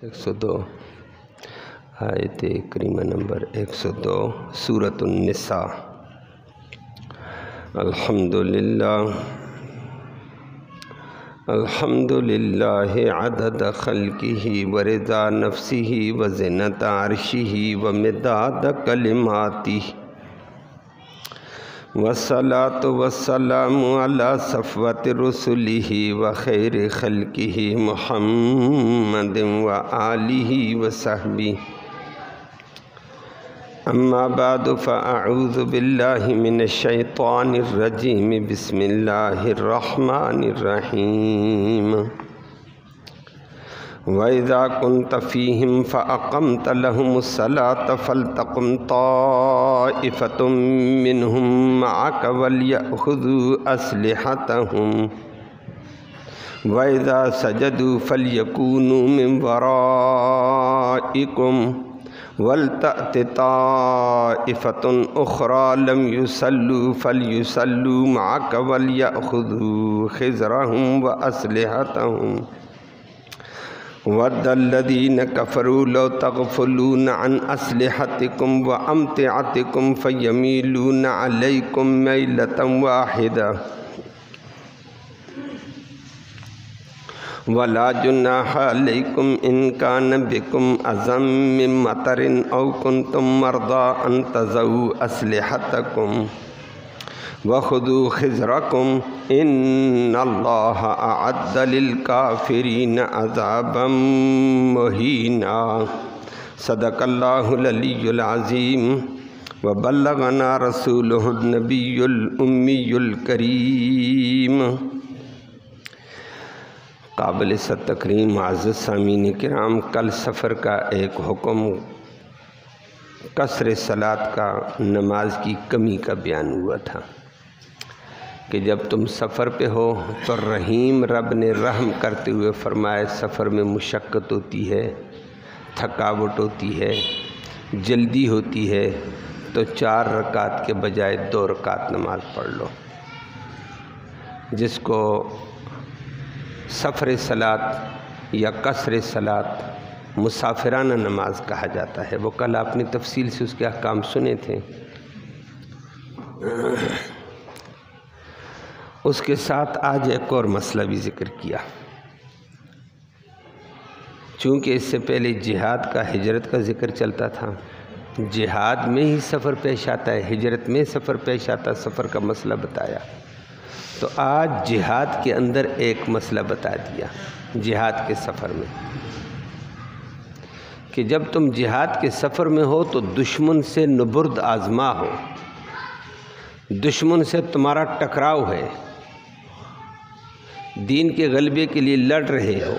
102 آیت کریمہ نمبر 102 سورۃ النساء۔ الحمدللہ عدد خلقہ ورضا نفسہ وزنۃ عرشہ ومداد کلماتہ، والصلاة والسلام علی صفوت رسلہ وخیر خلقہ محمد وآلہ وصحبہ، اما بعد فاعوذ باللہ من الشیطان الرجیم، بسم اللہ الرحمن الرحیم۔ وَإِذَا كُنْتَ فِيهِمْ فَأَقَمْتَ لَهُمُ الصَّلَاةَ فَلْتَقُمْ طَائِفَةٌ مِّنْهُمْ مَعَكَ وَلْيَأْخُذُوا أَسْلِحَتَهُمْ، وَإِذَا سَجَدُوا فَلْيَكُونُوا مِنْ وَرَائِكُمْ وَلْتَأْتِ طَائِفَةٌ أُخْرَى لَمْ يُصَلُّوا فَلْيُصَلُّوا مَعَكَ وَلْيَأْخُذُوا خِذْرَهُمْ وَأَسْلِحَتَهُمْ، وَدَّ الَّذِينَ كَفَرُوا لَوْ تَغْفُلُونَ عَنْ أَسْلِحَتِكُمْ وَأَمْتِعَتِكُمْ فَيَمِيلُونَ عَلَيْكُمْ مَيْلَةً وَاحِدَةً، وَلَا جُنَاحَ عَلَيْكُمْ إِنْ كَانَ بِكُمْ أَذًى مِّن مَطَرٍ أَوْ كُنْتُمْ مَرْضَىٰ أَن تَضَعُوا أَسْلِحَتَكُمْ وَخُذُوا خِذْرَكُمْ إِنَّ اللَّهَ أَعَدَّ لِلْكَافِرِينَ عَذَابًا مُهِينًا۔ صدق اللہ العلی العظیم، وبلغنا رسولہ النبی الأمی الکریم۔ قابل تکریم معزز سامعین کرام، کل سفر کا ایک حکم قصر صلاۃ کا، نماز کی کمی کا بیان ہوا تھا کہ جب تم سفر پہ ہو تو رحیم رب نے رحم کرتے ہوئے فرمایا سفر میں مشقت ہوتی ہے، تھکاوٹ ہوتی ہے، جلدی ہوتی ہے، تو 4 رکعت کے بجائے 2 رکعت نماز پڑھ لو۔ جس کو سفر صلاۃ یا قصر صلاۃ، مسافرانہ نماز کہا جاتا ہے۔ وہ کل آپ نے تفصیل سے اس کے احکام سنے تھے۔ اس کے ساتھ آج ایک اور مسئلہ بھی ذکر کیا، چونکہ اس سے پہلے جہاد کا، ہجرت کا ذکر چلتا تھا۔ جہاد میں ہی سفر پیش آتا ہے، ہجرت میں سفر پیش آتا، سفر کا مسئلہ بتایا۔ تو آج جہاد کے اندر ایک مسئلہ بتا دیا، جہاد کے سفر میں، کہ جب تم جہاد کے سفر میں ہو تو دشمن سے نبرد آزما ہو، دشمن سے تمہارا ٹکراؤ ہے، دین کے غلبے کے لیے لڑ رہے ہو،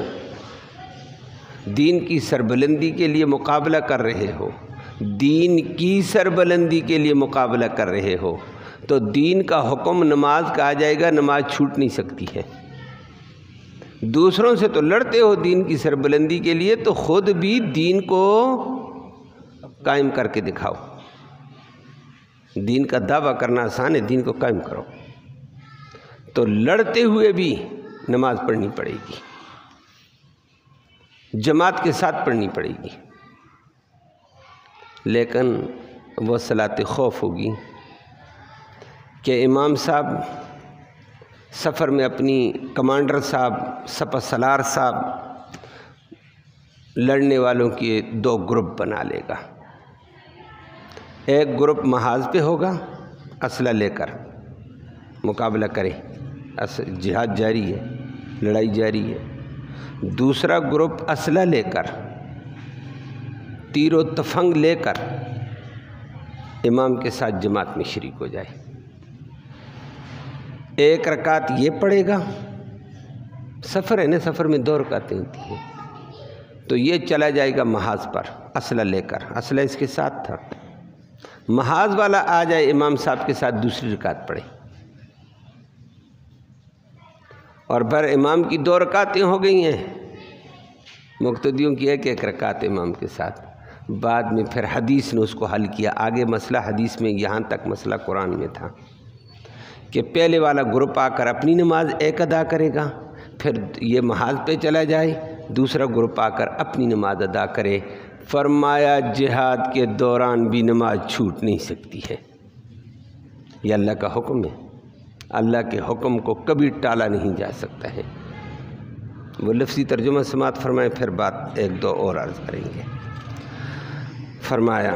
دین کی سربلندی کے لیے مقابلہ کر رہے ہو، دین کی سربلندی کے لیے مقابلہ کر رہے ہو، تو دین کا حکم نماز کا آ جائے گا، نماز چھوٹ نہیں سکتی ہے۔ دوسروں سے تو لڑتے ہو دین کی سربلندی کے لیے، تو خود بھی دین کو قائم کر کے دکھاؤ۔ دین کا دعویٰ کرنا آسان ہے، دین کو قائم کرو۔ تو لڑتے ہوئے بھی نماز پڑھنی پڑے گی، جماعت کے ساتھ پڑھنی پڑے گی، لیکن وہ صلاۃ خوف ہوگی کہ امام صاحب سفر میں اپنی کمانڈر صاحب، سپہ سالار صاحب لڑنے والوں کے 2 گروپ بنا لے گا۔ ایک گروپ محاذ پہ ہوگا، اسلحہ لے کر مقابلہ کرے، جہاد جاری ہے، لڑائی جاری ہے۔ دوسرا گروپ اسلحہ لے کر، تیر و تفنگ لے کر امام کے ساتھ جماعت میں شریک ہو جائے۔ 1 رکعت یہ پڑھے گا، سفر ہے نا، سفر میں 2 رکعتیں ہوتی ہیں، تو یہ چلا جائے گا محاذ پر اسلحہ لے کر، اسلحہ اس کے ساتھ تھا، محاذ والا آ جائے امام صاحب کے ساتھ دوسری رکعت پڑھے، اور پھر امام کی 2 رکعتیں ہو گئی ہیں، مقتدیوں کی 1 رکعت امام کے ساتھ۔ بعد میں پھر حدیث نے اس کو حل کیا، آگے مسئلہ حدیث میں، یہاں تک مسئلہ قرآن میں تھا کہ پہلے والا گروپ آ کر اپنی نماز 1 ادا کرے گا، پھر یہ محاذ پہ چلا جائے، دوسرا گروپ آ کر اپنی نماز ادا کرے۔ فرمایا جہاد کے دوران بھی نماز چھوٹ نہیں سکتی ہے، یہ اللہ کا حکم ہے، اللہ کے حکم کو کبھی ٹالا نہیں جا سکتا ہے۔ وہ لفظی ترجمہ سماعت فرمائیں، پھر بات ایک دو اور عرض کریں گے۔ فرمایا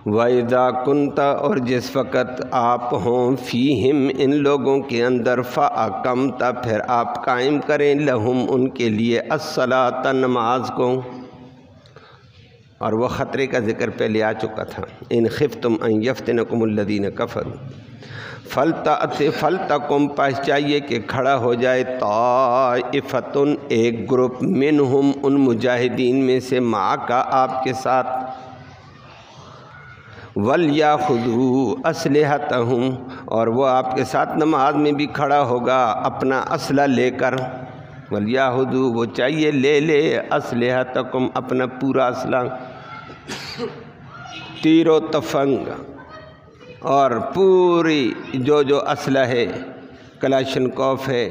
وَإِذَا كُنْتَ، اور جس وقت آپ ہوں، فِيهِمْ، ان لوگوں کے اندر، فَأَقَمْتَ، پھر آپ قائم کریں، لَهُمْ، ان کے لیے، الصَّلَاةَ، نماز کو۔ اور وہ خطرے کا ذکر پہلے آ چکا تھا، ان خفتم ان یفتنکم الذین کفروا فلتکم، پاس چاہیے کہ کھڑا ہو جائے، طائفتن، ایک گروپ، منہم، ان مجاہدین میں سے، معاکا، آپ کے ساتھ، وَلْيَأْخُذُوا أَسْلِحَتَهُمْ، اور وہ آپ کے ساتھ نماز میں بھی کھڑا ہوگا اپنا اسلحہ لے کر، وَلْيَأْخُذُوا، وہ چاہیے لے لے، أَسْلِحَتَكُمْ، اپنا پورا اسلحہ، تیر و تفنگ اور پوری جو اسلحہ ہے، کلاشنکوف ہے،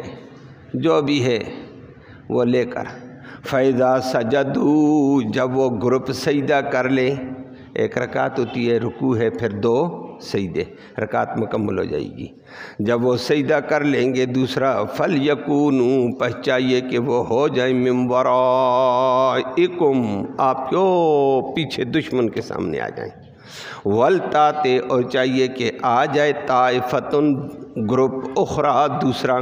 جو بھی ہے وہ لے کر، فَإِذَا سَجَدُوا، جب وہ گروپ سجدہ کر لے، ایک رکعت ہوتی ہے، رکوع ہے، پھر 2 سجدے، رکعت مکمل ہو جائے گی۔ جب وہ سجدہ کر لیں گے، دوسرا، فَلْيَكُونُوا، پس چاہیے کہ وہ ہو جائیں، مِن وَرَائِكُمْ، آپ کیوں پیچھے دشمن کے سامنے آ جائیں، وَلْتَأْتِ، اور چاہیے کہ آ جائے، طائفتن، گروپ، اخرى، دوسرا،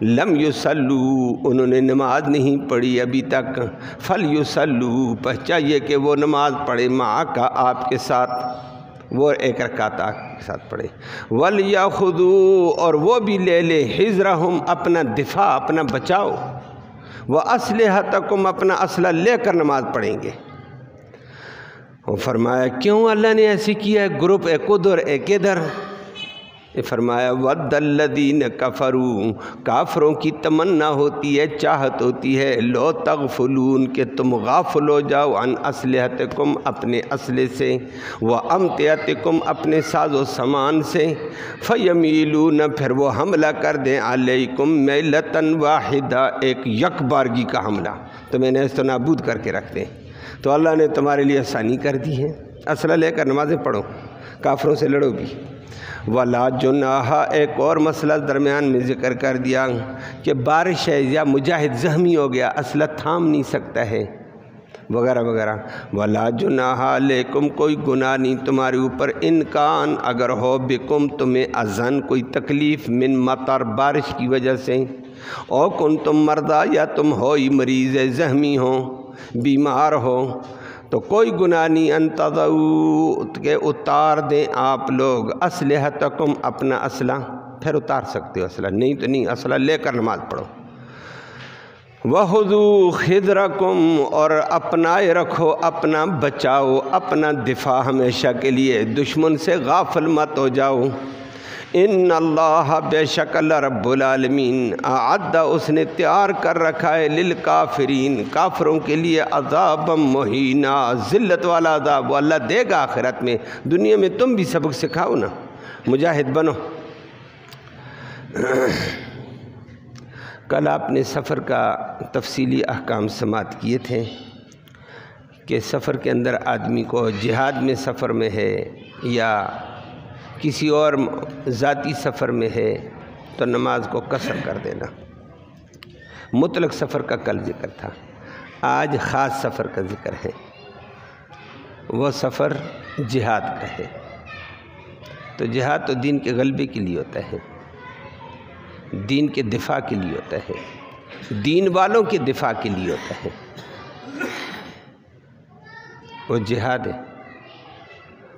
لم یصلوا، انہوں نے نماز نہیں پڑھی ابھی تک، فلیصلوا، پس چاہیے کہ وہ نماز پڑھے، معک، آپ کے ساتھ، وہ ایک رکعت آپ کے ساتھ پڑھے، ولیأخذوا، اور وہ بھی لے لے، حذرہم، اپنا دفاع، اپنا بچاؤ، واسلحتکم، اپنا اسلحہ لے کر نماز پڑھیں گے۔ وہ فرمایا کیوں اللہ نے ایسے کیا ہے، گروپ ایک ادھر ایک ادھر؟ فرمایا وَدَّ الَّذِينَ كَفَرُوا، کافروں کی تمنا ہوتی ہے، چاہت ہوتی ہے، لو تغفلون، کہ تم غافل ہو جاؤ، عن اسلحتکم، اپنے اسلحے سے، وَأَمْتِعَتِكُمْ، اپنے ساز و سامان سے، فَيَمِيلُونَ، پھر وہ حملہ کر دیں، عَلَيْكُمْ مَيْلَةً وَاحِدَةً، ایک یک بارگی کا حملہ، تمہیں نیست و نابود کر کے رکھ دیں۔ تو اللہ نے تمہارے لیے آسانی کر دی ہے، اسلحہ لے کر نمازیں پڑھو، کافروں سے لڑو بھی۔ وَلَا جُنَاحَ، ایک اور مسئلہ درمیان میں ذکر کر دیا کہ بارش ہے یا مجاہد زخمی ہو گیا، اسلحہ تھام نہیں سکتا ہے، وغیرہ وغیرہ۔ وَلَا جُنَاحَ عَلَيْكُمْ، کوئی گناہ نہیں تمہارے اوپر، ان کان، اگر ہو، بکم، تمہیں اذن، کوئی تکلیف، من مطر، بارش کی وجہ سے، او کنتم مرضی، یا تم ہو مریض، زخمی ہو، بیمار ہو، تو کوئی گناہ نہیں، ان تضعوا، کہ اتار دیں آپ لوگ، اسلحتکم، اپنا اسلحہ، پھر اتار سکتے ہو اسلحہ، نہیں تو نہیں، اسلحہ لے کر نماز پڑھو۔ وَخُذُوا خِذْرَكُمْ، اور اپنائے رکھو اپنا بچاؤ، اپنا دفاع ہمیشہ کے لیے، دشمن سے غافل مت ہو جاؤ۔ ان اللہ، بے شک اللہ رب العالمین، اعد، اس نے تیار کر رکھا ہے، للکافرین، کافروں کے لیے، عذاب مہینہ، ذلت والا عذاب، وہ اللہ دے گا آخرت میں، دنیا میں تم بھی سبق سکھاؤ نا، مجاہد بنو۔ کل آپ نے سفر کا تفصیلی احکام سماعت کیے تھے کہ سفر کے اندر آدمی کو، جہاد میں سفر میں ہے یا کسی اور ذاتی سفر میں ہے تو نماز کو قصر کر دینا۔ مطلق سفر کا کل ذکر تھا، آج خاص سفر کا ذکر ہے، وہ سفر جہاد کا ہے۔ تو جہاد تو دین کے غلبے کے لیے ہوتا ہے، دین کے دفاع کے لیے ہوتا ہے، دین والوں کے دفاع کے لیے ہوتا ہے، وہ جہاد ہے۔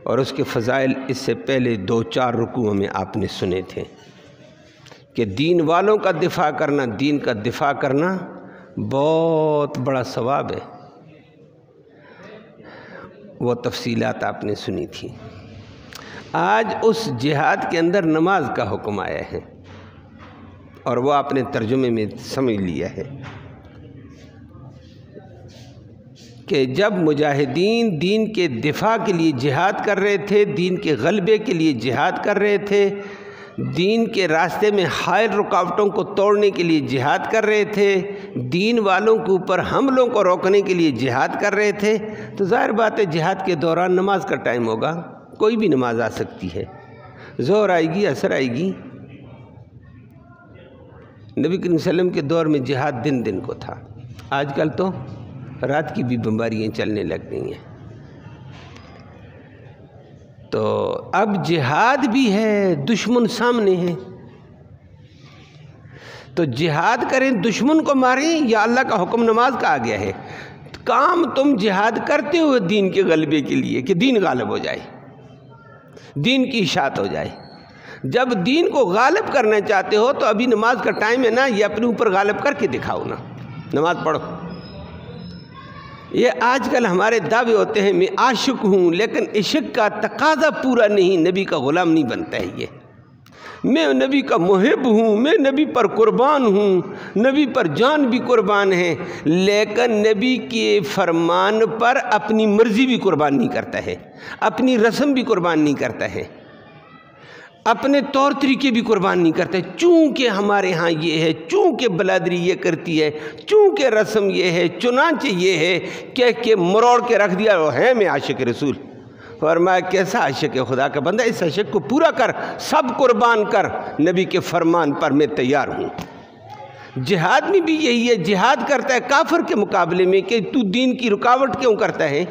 اور اس کے فضائل اس سے پہلے 2-4 رکوعوں میں آپ نے سنے تھے کہ دین والوں کا دفاع کرنا، دین کا دفاع کرنا بہت بڑا ثواب ہے، وہ تفصیلات آپ نے سنی تھی۔ آج اس جہاد کے اندر نماز کا حکم آیا ہے، اور وہ آپ نے ترجمے میں سمجھ لیا ہے کہ جب مجاہدین دین کے دفاع کے لیے جہاد کر رہے تھے، دین کے غلبے کے لیے جہاد کر رہے تھے، دین کے راستے میں حائل رکاوٹوں کو توڑنے کے لیے جہاد کر رہے تھے، دین والوں کے اوپر حملوں کو روکنے کے لیے جہاد کر رہے تھے، تو ظاہر بات ہے جہاد کے دوران نماز کا ٹائم ہوگا، کوئی بھی نماز آ سکتی ہے، ظہر آئے گی، عصر آئے گی۔ نبی کریم صلی اللہ علیہ وسلم کے دور میں جہاد دن دن کو تھا، آج کل تو رات کی بھی بمباریاں چلنے لگ گئی ہیں۔ تو اب جہاد بھی ہے، دشمن سامنے ہے، تو جہاد کریں، دشمن کو ماریں، یا اللہ کا حکم نماز کا آ گیا ہے۔ کام تم جہاد کرتے ہوئے دین کے غلبے کے لیے، کہ دین غالب ہو جائے، دین کی اشاعت ہو جائے۔ جب دین کو غالب کرنا چاہتے ہو تو ابھی نماز کا ٹائم ہے نا، یہ اپنے اوپر غالب کر کے دکھاؤ نا، نماز پڑھو۔ یہ آج کل ہمارے دعوے ہوتے ہیں میں عاشق ہوں، لیکن عشق کا تقاضا پورا نہیں، نبی کا غلام نہیں بنتا ہے یہ۔ میں نبی کا محب ہوں، میں نبی پر قربان ہوں، نبی پر جان بھی قربان ہے، لیکن نبی کے فرمان پر اپنی مرضی بھی قربان نہیں کرتا ہے، اپنی رسم بھی قربان نہیں کرتا ہے، اپنے طور طریقے بھی قربان نہیں کرتے، چونکہ ہمارے ہاں یہ ہے، چونکہ بلادری یہ کرتی ہے، چونکہ رسم یہ ہے، چنانچہ یہ ہے، کہ مروڑ کے رکھ دیا وہ ہے میں عاشق رسول۔ فرمایا کیسا عاشق خدا کا بندہ، اس عاشق کو پورا کر، سب قربان کر، نبی کے فرمان پر میں تیار ہوں۔ جہاد میں بھی یہی ہے، جہاد کرتا ہے کافر کے مقابلے میں کہ تو دین کی رکاوٹ کیوں کرتا ہے،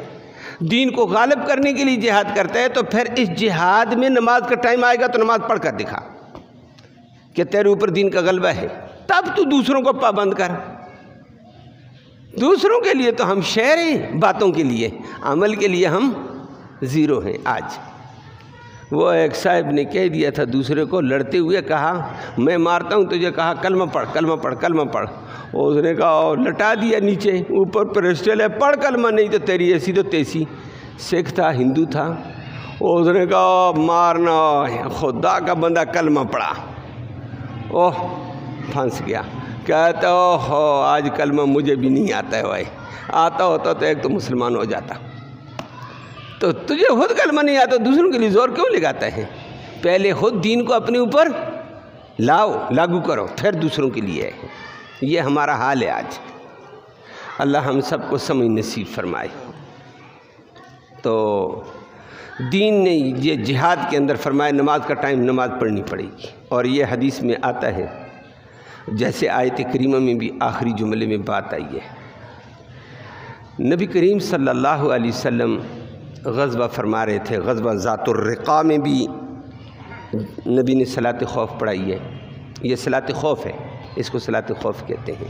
دین کو غالب کرنے کے لیے جہاد کرتا ہے، تو پھر اس جہاد میں نماز کا ٹائم آئے گا تو نماز پڑھ کر دکھا کہ تیرے اوپر دین کا غلبہ ہے، تب تو دوسروں کو پابند کر۔ دوسروں کے لیے تو ہم شعر ہیں، باتوں کے لیے، عمل کے لیے ہم زیرو ہیں۔ آج وہ ایک صاحب نے کہہ دیا تھا دوسرے کو، لڑتے ہوئے کہا میں مارتا ہوں تجھے، کہا کلمہ پڑھ، کلمہ پڑھ، کلمہ پڑھ۔ اس نے کہا لٹا دیا نیچے، اوپر پرسٹل ہے، پڑھ کلمہ، نہیں تو تیری ایسی تو تیسی۔ سکھ تھا، ہندو تھا، اس نے کہا مارنا، خدا کا بندہ کلمہ پڑھا، اوہ پھنس گیا۔ کہتا ہو آج کلمہ مجھے بھی نہیں آتا ہے بھائی، آتا ہوتا تو ایک تو مسلمان ہو جاتا۔ تو تجھے خود کلمہ نہیں آتا، دوسروں کے لیے زور کیوں لگاتا ہے؟ پہلے خود دین کو اپنے اوپر لاؤ، لاگو کرو، پھر دوسروں کے لیے ہے۔ یہ ہمارا حال ہے آج، اللہ ہم سب کو سمجھ نصیب فرمائے۔ تو دین نے یہ جہاد کے اندر فرمایا نماز کا ٹائم، نماز پڑھنی پڑے گی، اور یہ حدیث میں آتا ہے، جیسے آیت کریمہ میں بھی آخری جملے میں بات آئی ہے۔ نبی کریم صلی اللہ علیہ وسلم غزوہ فرما رہے تھے، غزوہ ذات الرقاع میں بھی نبی نے صلاۃ خوف پڑھائی ہے، یہ صلاۃ خوف ہے، اس کو صلاۃ خوف کہتے ہیں۔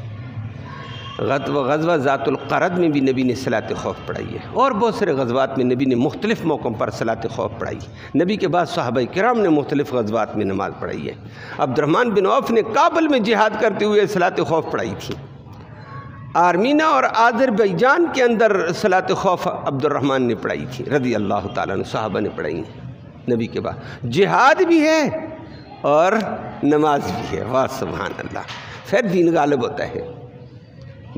غزوہ ذات القرد میں بھی نبی نے صلاۃ خوف پڑھائی ہے، اور بہت سارے غزوات میں نبی نے مختلف موقعوں پر صلاۃ خوف پڑھائی ہے۔ نبی کے بعد صحابہ کرام نے مختلف غزوات میں نماز پڑھائی ہے۔ عبد الرحمن بن عوف نے کابل میں جہاد کرتے ہوئے صلاۃ خوف پڑھائی تھی۔ آرمینہ اور آذربائیجان کے اندر صلاۃ خوف عبد الرحمن نے پڑھائی تھی رضی اللہ تعالیٰ عنہ، صحابہ نے پڑھائی ہیں۔ نبی کے بعد جہاد بھی ہے اور نماز بھی ہے، واہ سبحان اللہ۔ پھر دین غالب ہوتا ہے،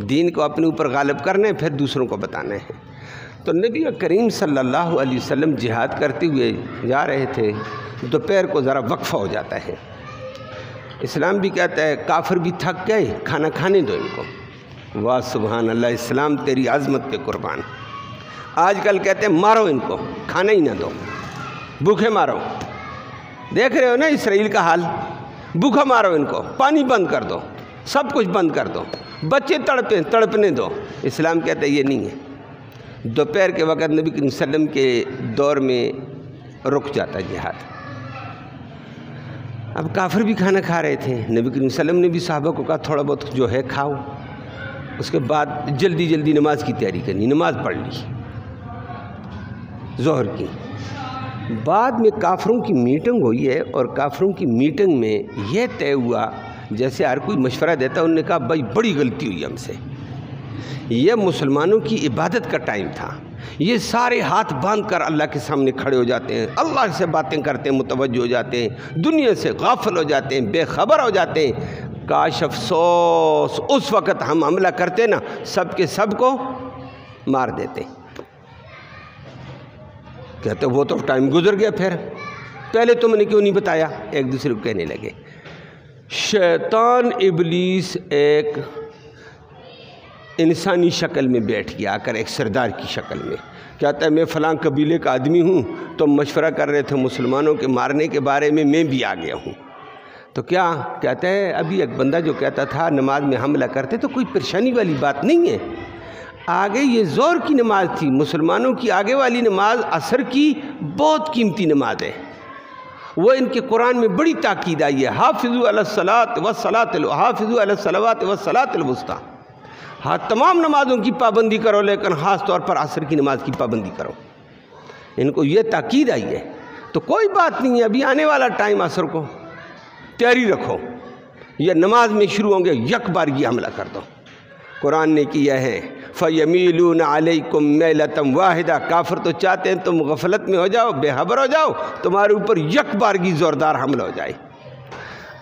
دین کو اپنے اوپر غالب کرنا ہے، پھر دوسروں کو بتانا ہے۔ تو نبی کریم صلی اللہ علیہ وسلم جہاد کرتے ہوئے جا رہے تھے، دوپہر کو ذرا وقفہ ہو جاتا ہے۔ اسلام بھی کہتا ہے کافر بھی تھک گئے، کھانا کھانے دو ان کو، واہ سبحان اللہ، اسلام تیری عظمت پہ قربان۔ آج کل کہتے ہیں مارو ان کو، کھانا ہی نہ دو، بھوکے مارو۔ دیکھ رہے ہو نا اسرائیل کا حال، بھوکا مارو ان کو، پانی بند کر دو، سب کچھ بند کر دو، بچے تڑپنے دو۔ اسلام کہتا ہے یہ نہیں ہے۔ دوپہر کے وقت نبی کریم صلی اللہ علیہ وسلم کے دور میں رک جاتا جہاد۔ اب کافر بھی کھانا کھا رہے تھے، نبی کریم صلی اللہ علیہ وسلم نے بھی صحابہ کو کہا تھوڑا بہت جو ہے کھاؤ، اس کے بعد جلدی جلدی نماز کی تیاری کرنی، نماز پڑھ لی ظہر کی۔ بعد میں کافروں کی میٹنگ ہوئی ہے، اور کافروں کی میٹنگ میں یہ طے ہوا، جیسے ہر کوئی مشورہ دیتا، انہوں نے کہا بھائی بڑی غلطی ہوئی ہم سے، یہ مسلمانوں کی عبادت کا ٹائم تھا، یہ سارے ہاتھ باندھ کر اللہ کے سامنے کھڑے ہو جاتے ہیں، اللہ سے باتیں کرتے ہیں، متوجہ ہو جاتے ہیں، دنیا سے غافل ہو جاتے ہیں، بے خبر ہو جاتے ہیں۔ کاش افسوس اس وقت ہم حملہ کرتے نا، سب کے سب کو مار دیتے۔ کہتے وہ تو ٹائم گزر گیا، پھر پہلے تم نے کیوں نہیں بتایا؟ ایک دوسرے کو کہنے لگے۔ شیطان ابلیس ایک انسانی شکل میں بیٹھ گیا، آ کر ایک سردار کی شکل میں کہتا ہے میں فلاں قبیلے کا آدمی ہوں، تم مشورہ کر رہے تھے مسلمانوں کے مارنے کے بارے میں بھی آ گیا ہوں۔ تو کیا کہتا ہے؟ ابھی ایک بندہ جو کہتا تھا نماز میں حملہ کرتے تو کوئی پریشانی والی بات نہیں ہے، آگے یہ زور کی نماز تھی، مسلمانوں کی آگے والی نماز عصر کی بہت قیمتی نماز ہے، وہ ان کے قرآن میں بڑی تاکید آئی ہے، حافظوا علی الصلاۃ حافظوا علی الصلوات والصلاۃ الوسطیٰ، ہاں تمام نمازوں کی پابندی کرو لیکن خاص طور پر عصر کی نماز کی پابندی کرو، ان کو یہ تاکید آئی ہے۔ تو کوئی بات نہیں ہے، ابھی آنے والا ٹائم عصر کو تیاری رکھو، یہ نماز میں شروع ہوں گے یک بارگی حملہ کر دو۔ قرآن نے کیا ہے فَيَمِيلُونَ عَلَيْكُمْ مَيْلَةً وَاحِدَةً، کافر تو چاہتے ہیں تم غفلت میں ہو جاؤ، بے خبر ہو جاؤ، تمہارے اوپر یک بارگی زوردار حملہ ہو جائے۔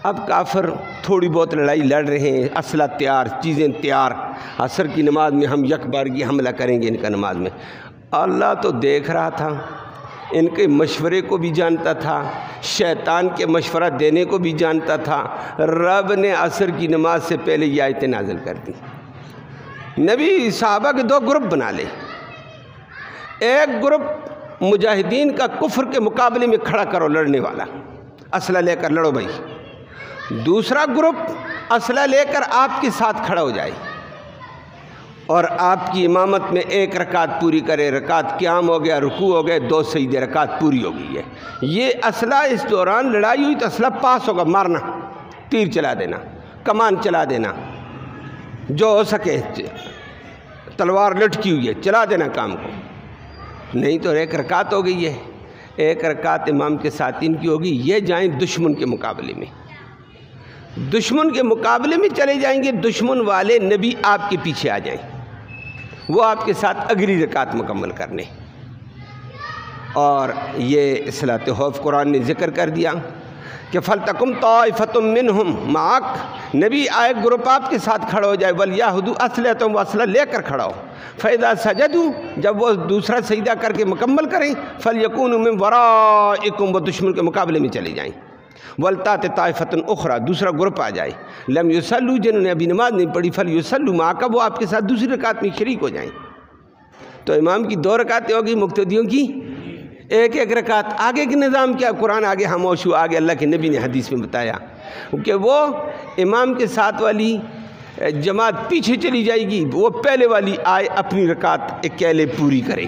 اب کافر تھوڑی بہت لڑائی لڑ رہے ہیں، اسلحہ تیار، چیزیں تیار، عصر کی نماز میں ہم یک بارگی حملہ کریں گے ان کا نماز میں۔ اللہ تو دیکھ رہا تھا، ان کے مشورے کو بھی جانتا تھا، شیطان کے مشورہ دینے کو بھی جانتا تھا۔ رب نے عصر کی نماز سے پہلے یہ آیتیں نازل کر دی، نبی صحابہ کے دو گروپ بنا لے، ایک گروپ مجاہدین کا کفر کے مقابلے میں کھڑا کرو لڑنے والا، اسلحہ لے کر لڑو بھائی، دوسرا گروپ اسلحہ لے کر آپ کے ساتھ کھڑا ہو جائے اور آپ کی امامت میں ایک رکعت پوری کرے، رکعت قیام ہو گیا، رکوع ہو گئے، 2 سجدے، رکعت پوری ہو گئی ہے۔ یہ اسلحہ اس دوران لڑائی ہوئی تو اسلحہ پاس ہوگا، مارنا، تیر چلا دینا، کمان چلا دینا، جو ہو سکے، تلوار لٹکی ہوئی ہے چلا دینا کام کو، نہیں تو ایک رکعت ہو گئی ہے، ایک رکعت امام کے ساتھ ان کی ہوگی، یہ جائیں دشمن کے مقابلے میں، دشمن کے مقابلے میں چلے جائیں گے، دشمن والے نبی آپ کے پیچھے آ جائیں، وہ آپ کے ساتھ اگلی رکعت مکمل کرنے۔ اور یہ صلاۃ خوف قرآن نے ذکر کر دیا کہ فَلْتَقُمْ طَائِفَةٌ مِّنْهُمْ مَعَكَ، نبی آئے گروپ آپ کے ساتھ کھڑا ہو جائے، وَلْيَأْخُذُوا أَسْلِحَتَهُمْ، وہ اسلحہ لے کر کھڑا ہو، فَإِذَا سَجَدُوا، جب وہ دوسرا سجدہ کر کے مکمل کریں، فَلْيَكُونُوا مِنْ وَرَائِكُمْ، وہ دشمن کے مقابلے میں چلے جائیں، وَلْتَأْتِ طَائِفَةٌ أُخْرَى، دوسرا گروپ آ جائے، لَمْ يُصَلُّوا، جنہوں نے ابھی نماز نہیں پڑھی، فَلْيُصَلُّوا مَعَكَ، وہ آپ کے ساتھ دوسری رکعت میں شریک ہو جائیں۔ تو امام کی 2 رکعتیں ہوگی، مقتدیوں کی ایک ایک رکعت۔ آگے کے نظام کیا؟ قرآن آگے خاموش ہوا، آگے اللہ کے نبی نے حدیث میں بتایا کہ وہ امام کے ساتھ والی جماعت پیچھے چلی جائے گی، وہ پہلے والی آئے اپنی رکعت اکیلے پوری کرے،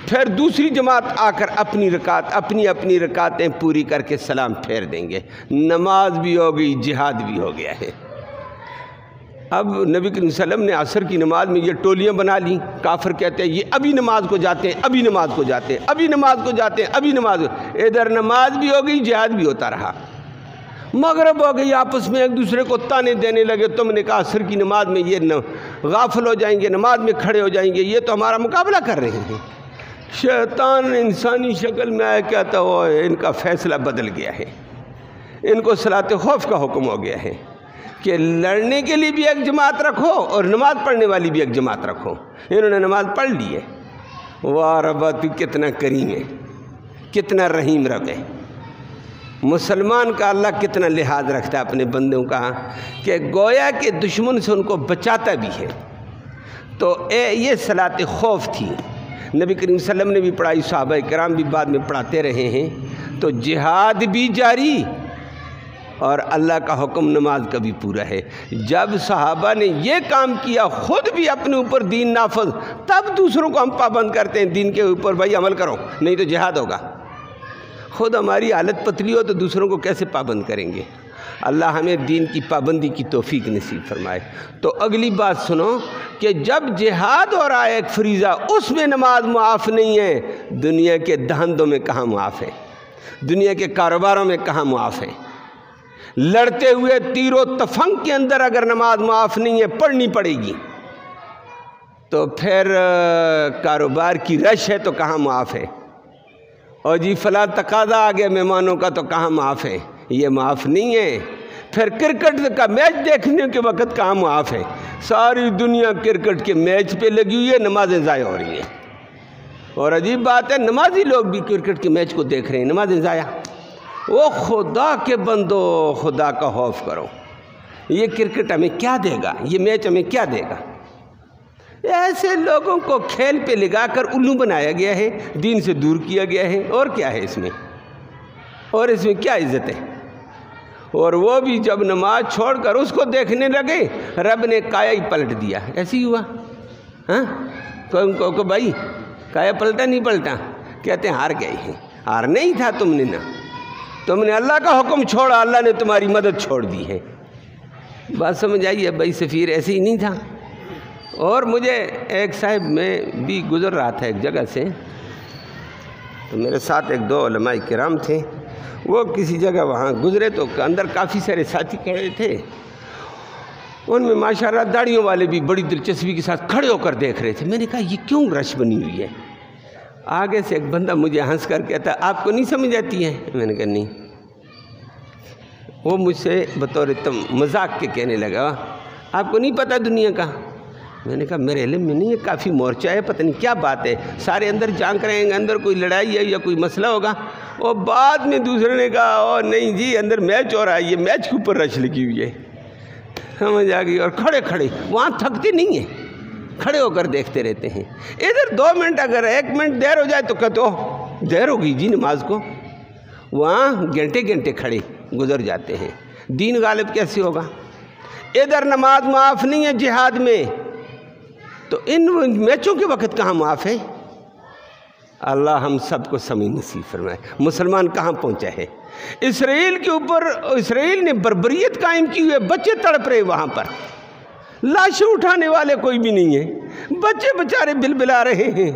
پھر دوسری جماعت آ کر اپنی رکعتیں پوری کر کے سلام پھیر دیں گے، نماز بھی ہو گئی، جہاد بھی ہو گیا ہے۔ اب نبی کریم صلی اللہ علیہ وسلم نے عصر کی نماز میں یہ ٹولیاں بنا لیں، کافر کہتے ہیں یہ ابھی نماز کو جاتے ہیں، ابھی نماز کو جاتے ہیں، ابھی نماز کو جاتے ہیں، ابھی نماز، ادھر نماز بھی ہو گئی، جہاد بھی ہوتا رہا، مغرب ہو گئی، آپس میں ایک دوسرے کو تانے دینے لگے، تم نے کہا عصر کی نماز میں یہ غافل ہو جائیں گے، نماز میں کھڑے ہو جائیں گے، یہ تو ہمارا مقابلہ کر رہے ہیں۔ شیطان انسانی شکل میں آیا، کہتا ہو ان کا فیصلہ بدل گیا ہے، ان کو صلاۃ خوف کا حکم ہو گیا ہے کہ لڑنے کے لیے بھی ایک جماعت رکھو اور نماز پڑھنے والی بھی ایک جماعت رکھو۔ انہوں نے نماز پڑھ لی ہے۔ واہ ربا تو کتنا کریم ہے، کتنا رحیم رب ہے۔ مسلمان کا اللہ کتنا لحاظ رکھتا ہے اپنے بندوں کا، کہ گویا کہ دشمن سے ان کو بچاتا بھی ہے۔ تو یہ صلاۃ خوف تھی، نبی کریم صلی اللہ علیہ وسلم نے بھی پڑھائی، صحابہ کرام بھی بعد میں پڑھاتے رہے ہیں۔ تو جہاد بھی جاری اور اللہ کا حکم نماز کا بھی پورا ہے۔ جب صحابہ نے یہ کام کیا، خود بھی اپنے اوپر دین نافذ، تب دوسروں کو ہم پابند کرتے ہیں دین کے اوپر، بھائی عمل کرو نہیں تو جہاد ہوگا۔ خود ہماری حالت پتلی ہو تو دوسروں کو کیسے پابند کریں گے؟ اللہ ہمیں دین کی پابندی کی توفیق نصیب فرمائے۔ تو اگلی بات سنو کہ جب جہاد ہو رہا ہے ایک فریضہ، اس میں نماز معاف نہیں ہے، دنیا کے دہندوں میں کہاں معاف ہے، دنیا کے کاروباروں میں کہاں معاف ہے؟ لڑتے ہوئے تیر و تفنگ کے اندر اگر نماز معاف نہیں ہے، پڑھنی پڑے گی، تو پھر کاروبار کی رش ہے تو کہاں معاف ہے؟ اور جی فلاں تقاضا آ گیا مہمانوں کا تو کہاں معاف ہے؟ یہ معاف نہیں ہے۔ پھر کرکٹ کا میچ دیکھنے کے وقت کہاں معاف ہے؟ ساری دنیا کرکٹ کے میچ پہ لگی ہوئی ہے، نمازیں ضائع ہو رہی ہیں۔ اور عجیب بات ہے نمازی لوگ بھی کرکٹ کے میچ کو دیکھ رہے ہیں، نمازیں ضائع۔ وہ خدا کے بندو، خدا کا خوف کرو، یہ کرکٹ ہمیں کیا دے گا، یہ میچ ہمیں کیا دے گا؟ ایسے لوگوں کو کھیل پہ لگا کر الو بنایا گیا ہے، دین سے دور کیا گیا ہے، اور کیا ہے اس میں، اور اس میں کیا عزت ہے؟ اور وہ بھی جب نماز چھوڑ کر اس کو دیکھنے لگے، رب نے کایا ہی پلٹ دیا۔ ایسے ہی ہوا؟ ہاں کو بھائی کایا پلٹا نہیں پلٹا؟ کہتے ہیں ہار گئے ہیں۔ ہار نہیں تھا تم نے، نا تم نے اللہ کا حکم چھوڑا، اللہ نے تمہاری مدد چھوڑ دی ہے۔ بات سمجھ آئیے بھائی، سفیر ایسے ہی نہیں تھا۔ اور مجھے ایک صاحب، میں بھی گزر رہا تھا ایک جگہ سے، تو میرے ساتھ ایک دو علماء کرام تھے، وہ کسی جگہ وہاں گزرے تو اندر کافی سارے ساتھی کھڑے تھے، ان میں ماشاءاللہ داڑھیوں والے بھی بڑی دلچسپی کے ساتھ کھڑے ہو کر دیکھ رہے تھے۔ میں نے کہا یہ کیوں رش بنی ہوئی ہے؟ آگے سے ایک بندہ مجھے ہنس کر کہتا آپ کو نہیں سمجھ آتی ہے؟ میں نے کہا نہیں۔ وہ مجھ سے بطور مذاق کے کہنے لگا آپ کو نہیں پتہ دنیا کا؟ میں نے کہا میرے علم میں نہیں ہے، کافی مورچہ ہے، پتہ نہیں کیا بات ہے، سارے اندر جھانک رہے ہیں، اندر کوئی لڑائی ہے یا کوئی مسئلہ ہوگا۔ اور بعد میں دوسرے نے کہا او نہیں جی اندر میچ ہو رہا ہے، یہ میچ کے اوپر رش لگی ہوئی ہے۔ سمجھ آ گئی؟ اور کھڑے کھڑے وہاں تھکتے نہیں ہیں، کھڑے ہو کر دیکھتے رہتے ہیں۔ ادھر 2 منٹ اگر 1 منٹ دیر ہو جائے تو کہتے ہو دیر ہو گئی جی نماز کو، وہاں گھنٹے گھنٹے کھڑے گزر جاتے ہیں۔ دین غالب کیسے ہوگا؟ ادھر نماز معاف نہیں ہے جہاد میں، تو ان میچوں کے وقت کہاں معاف ہے؟ اللہ ہم سب کو سمجھ نصیب فرمائے۔ مسلمان کہاں پہنچا ہے؟ اسرائیل کے اوپر، اسرائیل نے بربریت قائم کی ہوئی ہے، بچے تڑپ رہے وہاں پر، لاشیں اٹھانے والے کوئی بھی نہیں ہے، بچے بچارے بلبلا رہے ہیں،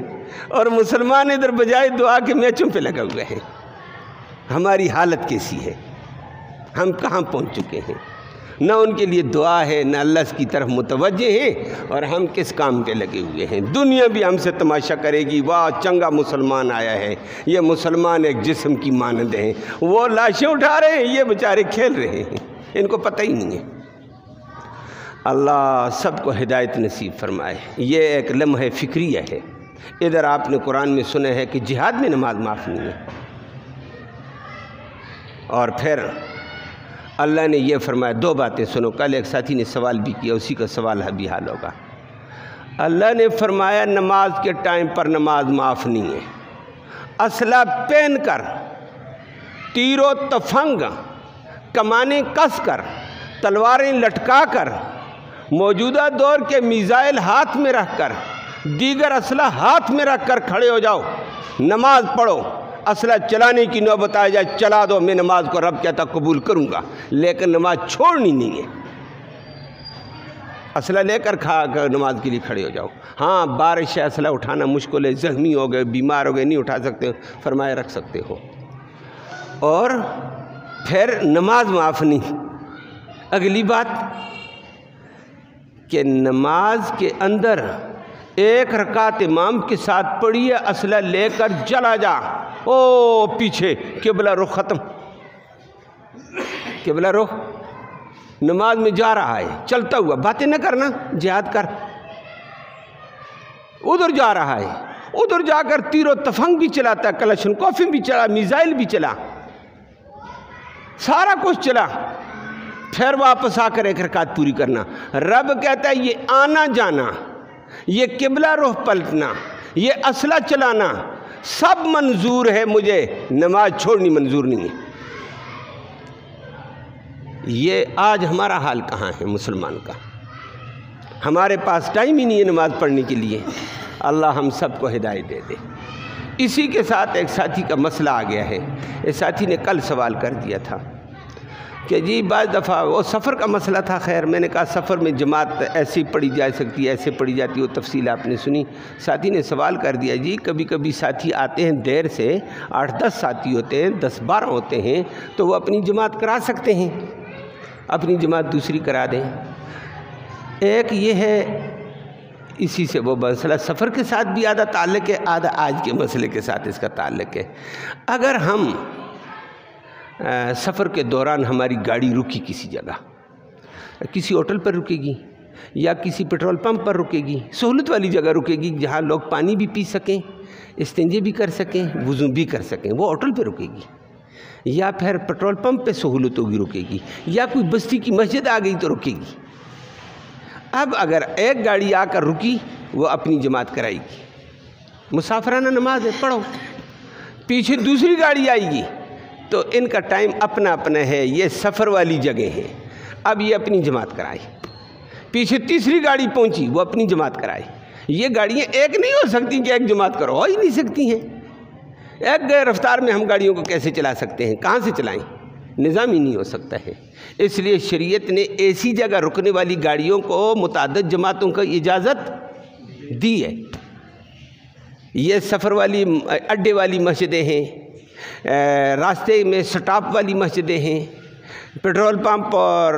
اور مسلمان ادھر بجائے دعا کے میچوں پہ لگا ہوئے ہیں۔ ہماری حالت کیسی ہے؟ ہم کہاں پہنچ چکے ہیں؟ نہ ان کے لیے دعا ہے، نہ اللہ کی طرف متوجہ ہیں، اور ہم کس کام کے لگے ہوئے ہیں؟ دنیا بھی ہم سے تماشا کرے گی، واہ چنگا مسلمان آیا ہے، یہ مسلمان ایک جسم کی مانند ہیں، وہ لاشیں اٹھا رہے ہیں، یہ بیچارے کھیل رہے ہیں، ان کو پتہ ہی نہیں ہے۔ اللہ سب کو ہدایت نصیب فرمائے۔ یہ ایک لمحہ فکریہ ہے۔ ادھر آپ نے قرآن میں سنا ہے کہ جہاد میں نماز معاف نہیں ہے، اور پھر اللہ نے یہ فرمایا، 2 باتیں سنو، کل ایک ساتھی نے سوال بھی کیا، اسی کا سوال بھی حال ہوگا۔ اللہ نے فرمایا نماز کے ٹائم پر نماز معاف نہیں ہے، اسلحہ پہن کر، تیر و تفنگ، کمانیں کس کر، تلواریں لٹکا کر، موجودہ دور کے میزائل ہاتھ میں رکھ کر، دیگر اسلحہ ہاتھ میں رکھ کر کھڑے ہو جاؤ، نماز پڑھو۔ اسلحہ چلانے کی نوبت آ جائے چلا دو، میں نماز کو رب کہتا قبول کروں گا، لیکن نماز چھوڑنی نہیں ہے۔ اسلحہ لے کر کھا کر نماز کے لیے کھڑے ہو جاؤ۔ ہاں بارش ہے، اسلحہ اٹھانا مشکل ہے، زخمی ہو گئے، بیمار ہو گئے، نہیں اٹھا سکتے ہو، فرمایا رکھ سکتے ہو۔ اور پھر نماز معاف نہیں۔ اگلی بات کہ نماز کے اندر 1 رکعت امام کے ساتھ پڑھیے، اسلحہ لے کر چلا جا، او پیچھے قبلہ رخ ختم، قبلہ رخ، نماز میں جا رہا ہے چلتا ہوا، باتیں نہ کرنا، جہاد کر، ادھر جا رہا ہے، ادھر جا کر تیر و تفنگ بھی چلاتا ہے، کلشن کوفی بھی چلا، میزائل بھی چلا، سارا کچھ چلا، پھر واپس آ کر 1 رکعت پوری کرنا۔ رب کہتا ہے یہ آنا جانا، یہ قبلہ رخ پلٹنا، یہ اسلحہ چلانا سب منظور ہے مجھے، نماز چھوڑنی منظور نہیں ہے۔ یہ آج ہمارا حال کہاں ہے مسلمان کا؟ ہمارے پاس ٹائم ہی نہیں ہے نماز پڑھنے کے لیے۔ اللہ ہم سب کو ہدایت دے دے۔ اسی کے ساتھ ایک ساتھی کا مسئلہ آ گیا ہے، اس ساتھی نے کل سوال کر دیا تھا کہ جی بعض دفعہ وہ سفر کا مسئلہ تھا۔ خیر میں نے کہا سفر میں جماعت ایسی پڑھی جا سکتی ہے، ایسے پڑھی جاتی ہے، وہ تفصیل آپ نے سنی۔ ساتھی نے سوال کر دیا جی کبھی کبھی ساتھی آتے ہیں دیر سے، 8-10 ساتھی ہوتے ہیں، 10-12 ہوتے ہیں، تو وہ اپنی جماعت کرا سکتے ہیں، اپنی جماعت دوسری کرا دیں۔ ایک یہ ہے، اسی سے وہ مسئلہ سفر کے ساتھ بھی آدھا تعلق ہے، آدھا آج کے مسئلے کے ساتھ اس کا تعلق ہے۔ اگر ہم سفر کے دوران ہماری گاڑی رکی کسی جگہ، کسی ہوٹل پر رکے گی یا کسی پیٹرول پمپ پر رکے گی، سہولت والی جگہ رکے گی جہاں لوگ پانی بھی پی سکیں، استنجے بھی کر سکیں، وضو بھی کر سکیں، وہ ہوٹل پہ رکے گی، یا پھر پیٹرول پمپ پہ سہولت ہوگی رکے گی، یا کوئی بستی کی مسجد آ گئی تو رکے گی۔ اب اگر ایک گاڑی آ کر رکی، وہ اپنی جماعت کرائے گی، مسافرانہ نماز ہے، پڑھو۔ پیچھے دوسری گاڑی آئے گی تو ان کا ٹائم اپنا اپنا ہے، یہ سفر والی جگہ ہے، اب یہ اپنی جماعت کرائے۔ پیچھے تیسری گاڑی پہنچی، وہ اپنی جماعت کرائے۔ یہ گاڑیاں ایک نہیں ہو سکتی کہ ایک جماعت کرو، ہو ہی نہیں سکتی ہیں۔ ایک رفتار میں ہم گاڑیوں کو کیسے چلا سکتے ہیں؟ کہاں سے چلائیں؟ نظام ہی نہیں ہو سکتا ہے۔ اس لیے شریعت نے ایسی جگہ رکنے والی گاڑیوں کو متعدد جماعتوں کا اجازت دی ہے۔ یہ سفر والی اڈے والی مسجدیں ہیں، راستے میں سٹاپ والی مسجدیں ہیں، پیٹرول پمپ اور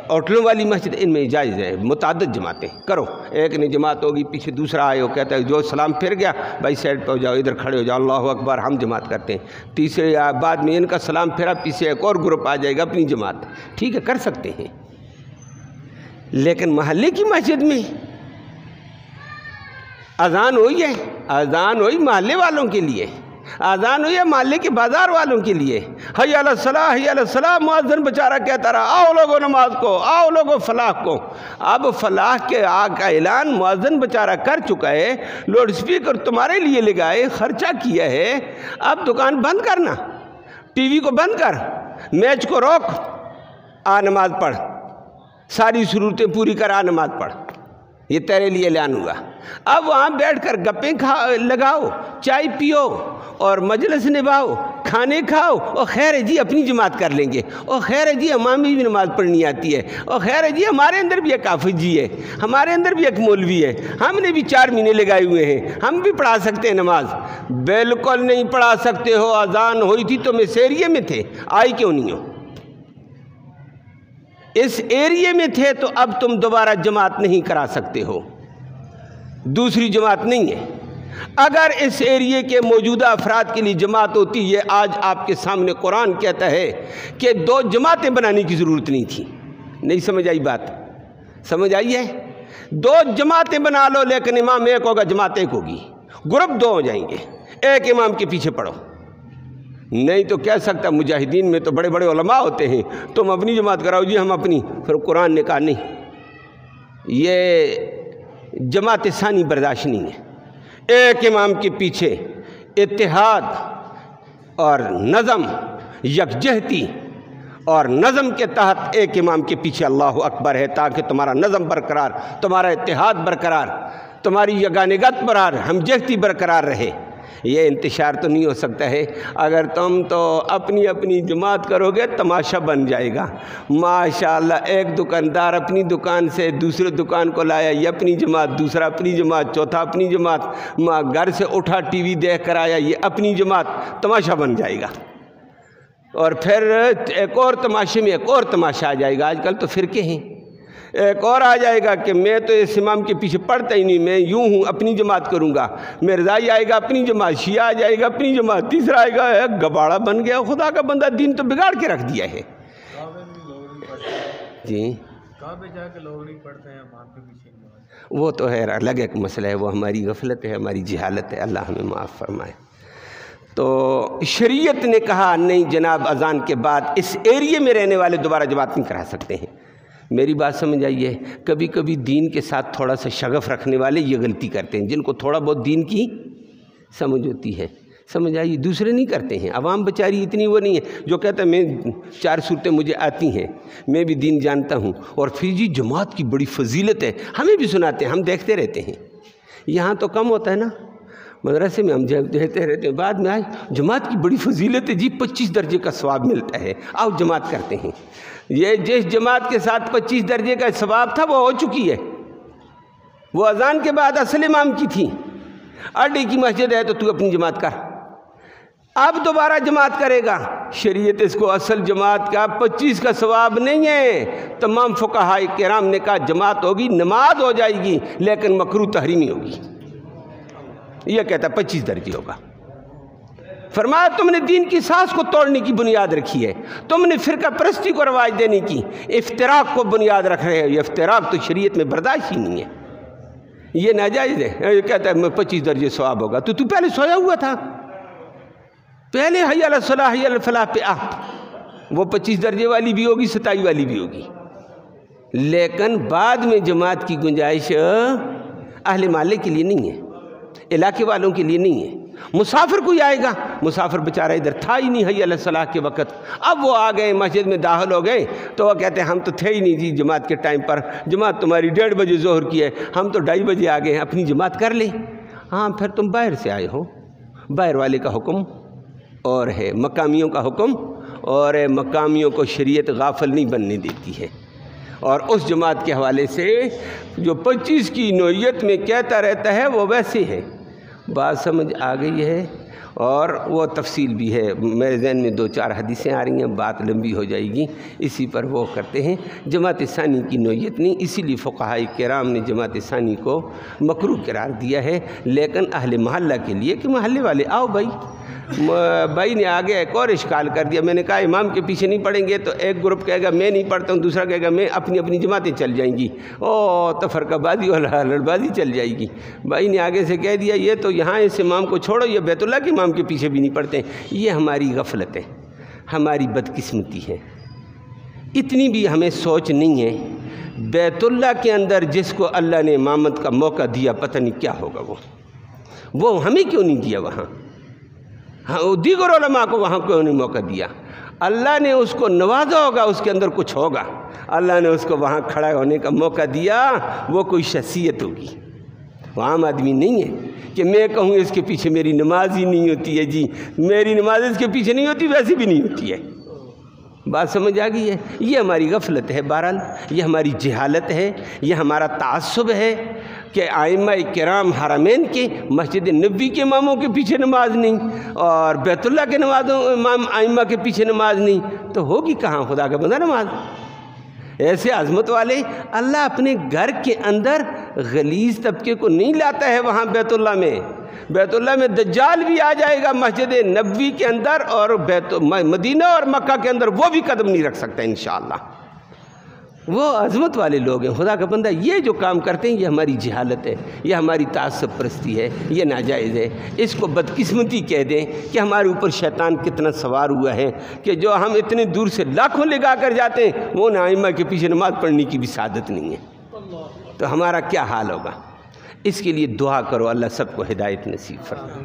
ہوٹلوں والی مسجد، ان میں جائز ہے متعدد جماعتیں کرو۔ ایک نے جماعت ہوگی، پیچھے دوسرا آئے ہو، کہتا ہے جو سلام پھر گیا بھائی سائڈ پہ ہو جاؤ، ادھر کھڑے ہو جاؤ، اللہ اکبر، ہم جماعت کرتے ہیں۔ تیسرے بعد میں ان کا سلام پھرا، پیچھے ایک اور گروپ آ جائے گا، اپنی جماعت، ٹھیک ہے، کر سکتے ہیں۔ لیکن محلے کی مسجد میں اذان ہوئی ہے، اذان ہوئی محلے والوں کے لیے، اذان ہوئی ہے محلے کے بازار والوں کے لیے، حی علی الصلاۃ حی علی الصلاۃ، مؤذن بیچارہ کہتا رہا آؤ لوگو نماز کو، آؤ لوگو فلاح کو۔ اب فلاح کے کا اعلان مؤذن بیچارہ کر چکا ہے، لاؤڈ اسپیکر تمہارے لیے لگائے، خرچہ کیا ہے، اب دکان بند کرنا، ٹی وی کو بند کر، میچ کو روک، آ نماز پڑھ، ساری ضرورتیں پوری کر، آ نماز پڑھ، یہ تیرے لیے اعلان ہوا۔ اب وہاں بیٹھ کر گپیں لگاؤ، چائے پیو اور مجلس نبھاؤ، کھانے کھاؤ، اور خیر ہے جی اپنی جماعت کر لیں گے، اور خیر ہے جی ہمیں بھی نماز پڑھنی آتی ہے، اور خیر ہے جی ہمارے اندر بھی ایک حافظ جی ہے، ہمارے اندر بھی ایک مولوی ہے، ہم نے بھی 4 مہینے لگائے ہوئے ہیں، ہم بھی پڑھا سکتے ہیں نماز۔ بالکل نہیں پڑھا سکتے ہو، اذان ہوئی تھی تو اس ایریے میں تھے، آئی کیوں نہیں ہو؟ اس ایریے میں تھے تو اب تم دوبارہ جماعت نہیں کرا سکتے ہو، دوسری جماعت نہیں ہے۔ اگر اس ایریے کے موجودہ افراد کے لیے جماعت ہوتی، یہ آج آپ کے سامنے قرآن کہتا ہے کہ 2 جماعتیں بنانے کی ضرورت نہیں تھی۔ نہیں سمجھ آئی بات؟ سمجھ آئی ہے؟ 2 جماعتیں بنا لو، لیکن امام ایک ہوگا، جماعت ایک ہوگی، گروپ 2 ہو جائیں گے، ایک امام کے پیچھے پڑھو۔ نہیں تو کہہ سکتا مجاہدین میں تو بڑے بڑے علماء ہوتے ہیں، تم اپنی جماعت کراؤ جی، ہم اپنی۔ پھر قرآن نے کہا نہیں، یہ جماعت ثانی برداشت نہیں ہے۔ ایک امام کے پیچھے اتحاد اور نظم، یکجہتی اور نظم کے تحت ایک امام کے پیچھے اللہ اکبر ہے، تاکہ تمہارا نظم برقرار، تمہارا اتحاد برقرار، تمہاری یگانگت برقرار، ہمجہتی برقرار رہے۔ یہ انتشار تو نہیں ہو سکتا ہے۔ اگر تم تو اپنی اپنی جماعت کرو گے، تماشا بن جائے گا۔ ماشاءاللہ، ایک دکاندار اپنی دکان سے دوسرے دکان کو لایا، یہ اپنی جماعت، دوسرا اپنی جماعت، چوتھا اپنی جماعت، گھر سے اٹھا ٹی وی دیکھ کر آیا، یہ اپنی جماعت، تماشا بن جائے گا۔ اور پھر ایک اور تماشے میں ایک اور تماشا آ جائے گا۔ آج کل تو فرقے ہیں، ایک اور آ جائے گا کہ میں تو اس امام کے پیچھے پڑھتا ہی نہیں، میں یوں ہوں، اپنی جماعت کروں گا۔ مرزائی آئے گا اپنی جماعت، شیعہ آ جائے گا اپنی جماعت، تیسرا آئے گا، ایک گباڑا بن گیا۔ خدا کا بندہ دین تو بگاڑ کے رکھ دیا ہے۔ جی کہاں پہ جا کے لوگ نہیں پڑھتے ہیں امام کے پیچھے نماز؟ وہ تو ہے الگ ایک مسئلہ ہے، وہ ہماری غفلت ہے، ہماری جہالت ہے، اللہ ہمیں معاف فرمائے۔ تو شریعت نے کہا نہیں جناب، اذان کے بعد اس ایریے میں رہنے والے دوبارہ جماعت نہیں کرا سکتے ہیں۔ میری بات سمجھ آئیے؟ کبھی کبھی دین کے ساتھ تھوڑا سا شغف رکھنے والے یہ غلطی کرتے ہیں، جن کو تھوڑا بہت دین کی سمجھ ہوتی ہے، سمجھ آئیے؟ دوسرے نہیں کرتے ہیں۔ عوام بیچاری اتنی وہ نہیں ہے جو کہتا ہے میں 4 صورتیں مجھے آتی ہیں، میں بھی دین جانتا ہوں، اور پھر جی جماعت کی بڑی فضیلت ہے، ہمیں بھی سناتے ہیں، ہم دیکھتے رہتے ہیں۔ یہاں تو کم ہوتا ہے نا، مدرسے میں ہم دیکھتے رہتے ہیں، بعد میں آئے جماعت کی بڑی فضیلت ہے جی، 25 درجے کا ثواب ملتا ہے، آؤ جماعت کرتے ہیں۔ یہ جس جماعت کے ساتھ 25 درجے کا ثواب تھا وہ ہو چکی ہے، وہ اذان کے بعد اصل امام کی تھی۔ اڈے کی مسجد ہے تو تو اپنی جماعت کر، اب دوبارہ جماعت کرے گا۔ شریعت اس کو اصل جماعت کا 25 کا ثواب نہیں ہے۔ تمام فقہاء کرام نے کہا جماعت ہوگی، نماز ہو جائے گی، لیکن مکروہ تحریمی ہوگی۔ یہ کہتا 25 درجے ہوگا۔ فرمایا تم نے دین کی ساز کو توڑنے کی بنیاد رکھی ہے، تم نے فرقہ پرستی کو رواج دینے کی، افتراق کو بنیاد رکھ رہے ہو۔ یہ افتراق تو شریعت میں برداشت ہی نہیں ہے۔ یہ ناجائز ہے۔ یہ کہتا ہے 25 درجے ثواب ہوگا، تو پہلے سویا ہوا تھا، پہلے حی علی الصلاح حی علی الفلاح پہ آ، وہ 25 درجے والی بھی ہوگی، 27 والی بھی ہوگی، لیکن بعد میں جماعت کی گنجائش اہل محلے کے لیے نہیں ہے، علاقے والوں کے لیے نہیں ہے۔ مسافر کوئی آئے گا، مسافر بیچارہ ادھر تھا ہی نہیں حی علی الصلاح کے وقت، اب وہ آ گئے مسجد میں داخل ہو گئے تو وہ کہتے ہیں ہم تو تھے ہی نہیں جی جماعت کے ٹائم پر، جماعت تمہاری 1:30 بجے ظہر کی ہے، ہم تو 2:30 بجے آ گئے ہیں، اپنی جماعت کر لیں۔ ہاں پھر تم باہر سے آئے ہو، باہر والے کا حکم اور ہے، مقامیوں کا حکم اور ہے، مقامیوں کو شریعت غافل نہیں بننے دیتی ہے۔ اور اس جماعت کے حوالے سے جو 25 کی نوعیت میں کہتا رہتا ہے وہ ویسے ہے، بات سمجھ آ گئی ہے، اور وہ تفصیل بھی ہے، میرے ذہن میں 2-4 حدیثیں آ رہی ہیں، بات لمبی ہو جائے گی، اسی پر وہ کرتے ہیں۔ جماعت ثانی کی نوعیت نہیں، اسی لیے فقہاء کرام نے جماعت ثانی کو مکروہ قرار دیا ہے، لیکن اہل محلہ کے لیے کہ محلے والے آؤ بھائی نے آگے ایک اور اشکال کر دیا، میں نے کہا امام کے پیچھے نہیں پڑھیں گے تو ایک گروپ کہے گا میں نہیں پڑھتا ہوں، دوسرا کہے گا میں، اپنی اپنی جماعتیں چل جائیں گی، تفرقہ بازی اور لڑ بازی چل جائے گی۔ بھائی نے آگے سے کہہ دیا یہ تو یہاں اس امام کو چھوڑو، یہ بیت اللہ کے امام کے پیچھے بھی نہیں پڑھتے۔ یہ ہماری غفلت ہے، ہماری بدقسمتی ہے، اتنی بھی ہمیں سوچ نہیں ہے۔ بیت اللہ کے اندر جس کو اللہ نے امامت کا موقع دیا، پتہ نہیں کیا ہوگا وہ ہمیں کیوں نہیں دیا وہاں؟ دیگر علماء کو وہاں کیوں نہیں موقع دیا؟ اللہ نے اس کو نوازا ہوگا، اس کے اندر کچھ ہوگا، اللہ نے اس کو وہاں کھڑا ہونے کا موقع دیا، وہ کوئی شخصیت ہوگی، وہ عام آدمی نہیں ہے کہ میں کہوں اس کے پیچھے میری نماز ہی نہیں ہوتی ہے، جی میری نماز اس کے پیچھے نہیں ہوتی، ویسی بھی نہیں ہوتی ہے۔ بات سمجھ آ گئی ہے؟ یہ ہماری غفلت ہے، بہرحال یہ ہماری جہالت ہے، یہ ہمارا تعصب ہے کہ ائمہ کرام حرمین کے مسجد نبوی کے اماموں کے پیچھے نماز نہیں اور بیت اللہ کے امام ائمہ کے پیچھے نماز نہیں، تو ہوگی کہاں خدا کا بندہ نماز؟ ایسے عظمت والے اللہ اپنے گھر کے اندر غلیظ طبقے کو نہیں لاتا ہے وہاں بیت اللہ میں دجال بھی آ جائے گا مسجد نبوی کے اندر، اور مدینہ اور مکہ کے اندر وہ بھی قدم نہیں رکھ سکتا انشاءاللہ۔ وہ عظمت والے لوگ ہیں، خدا کا بندہ یہ جو کام کرتے ہیں یہ ہماری جہالت ہے، یہ ہماری تعصب پرستی ہے، یہ ناجائز ہے۔ اس کو بدقسمتی کہہ دیں کہ ہمارے اوپر شیطان کتنا سوار ہوا ہے کہ جو ہم اتنے دور سے لاکھوں لگا کر جاتے ہیں، وہ ائمہ کے پیچھے نماز پڑھنے کی بھی سعادت نہیں ہے، تو ہمارا کیا حال ہوگا؟ اس کے لیے دعا کرو، اللہ سب کو ہدایت نصیب فرمائے۔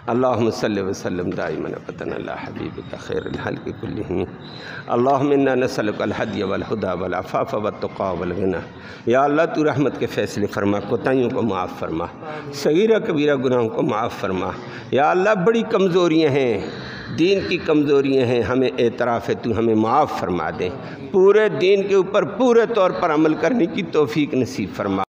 اللہم صلی وسلم دائما ابدا علی حبیبک خیر الخلق کلہم، اللہم انا نسألک الہدی والہدی والعفاف والتقی والغنی۔ یا اللہ تو رحمت کے فیصلے فرما، کوتاہیوں کو معاف فرما، صغیرہ کبیرہ گناہوں کو معاف فرما۔ یا اللہ بڑی کمزوریاں ہیں، دین کی کمزوریاں ہیں، ہمیں اعتراف ہے، تو ہمیں معاف فرما دے، پورے دین کے اوپر پورے طور پر عمل کرنے کی توفیق نصیب فرما۔